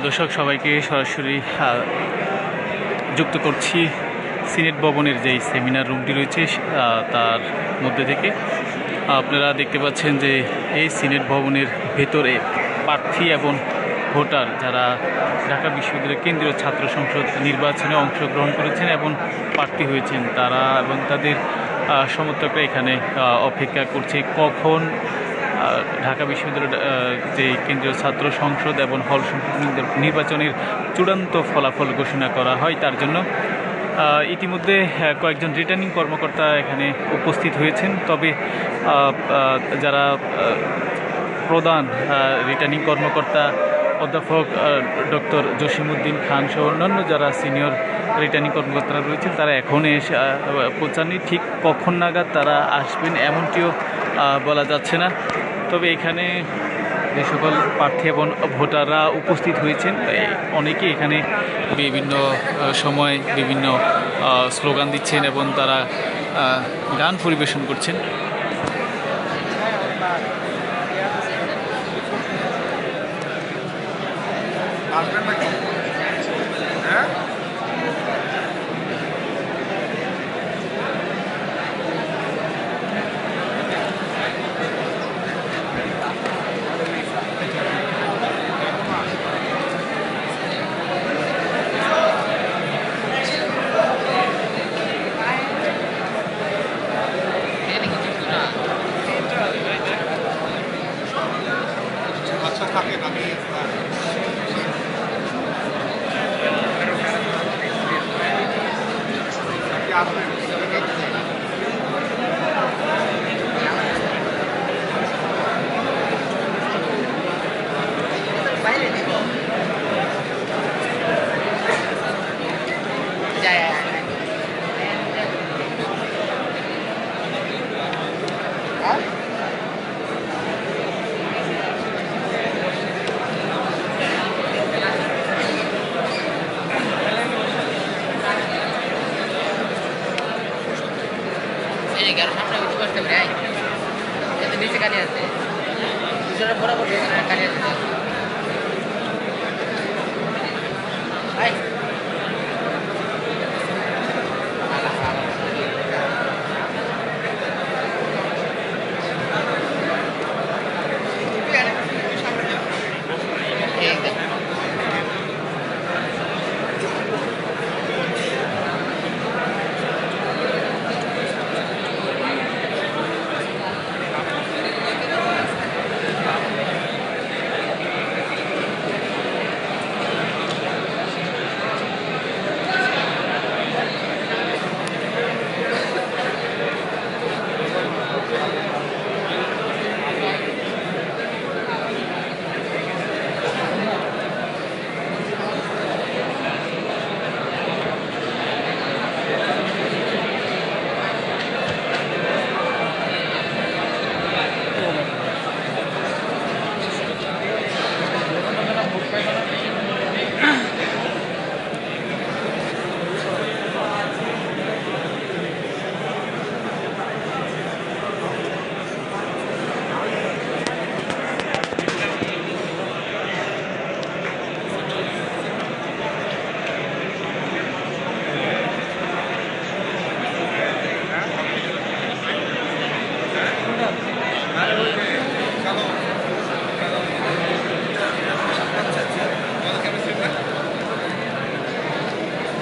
দর্শক সবাইকে সরাসরি যুক্ত করছি সিনেট ভবনের যেই সেমিনার রুমটি রয়েছে তার মধ্যে থেকে। আপনারা দেখতে পাচ্ছেন যে এই সিনেট ভবনের ভেতরে প্রার্থী এবং ভোটার যারা ঢাকা বিশ্ববিদ্যালয়ের কেন্দ্রীয় ছাত্র সংসদ নির্বাচনে অংশগ্রহণ করেছেন এবং প্রার্থী হয়েছেন তারা এবং তাদের সমর্থকরা এখানে অপেক্ষা করছে কখন ঢাকা বিশ্ববিদ্যালয়ের যে কেন্দ্রীয় ছাত্র সংসদ এবং হল সংসদ নির্বাচনের চূড়ান্ত ফলাফল ঘোষণা করা হয় তার জন্য। ইতিমধ্যে কয়েকজন রিটার্নিং কর্মকর্তা এখানে উপস্থিত হয়েছেন, তবে যারা প্রধান রিটার্নিং কর্মকর্তা অধ্যাপক ডক্টর জসিমউদ্দিন খান সহ অন্যান্য যারা সিনিয়র রিটার্নিং কর্মকর্তারা রয়েছেন তারা এখনও পৌঁছাননি। ঠিক কখন নাগাদ তারা আসবেন এমনটিও বলা যাচ্ছে না। তবে এখানে যে সকল প্রার্থী এবং ভোটাররা উপস্থিত হয়েছেন অনেকেই এখানে বিভিন্ন সময় বিভিন্ন স্লোগান দিচ্ছেন এবং তারা গান পরিবেশন করছেন।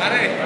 अरे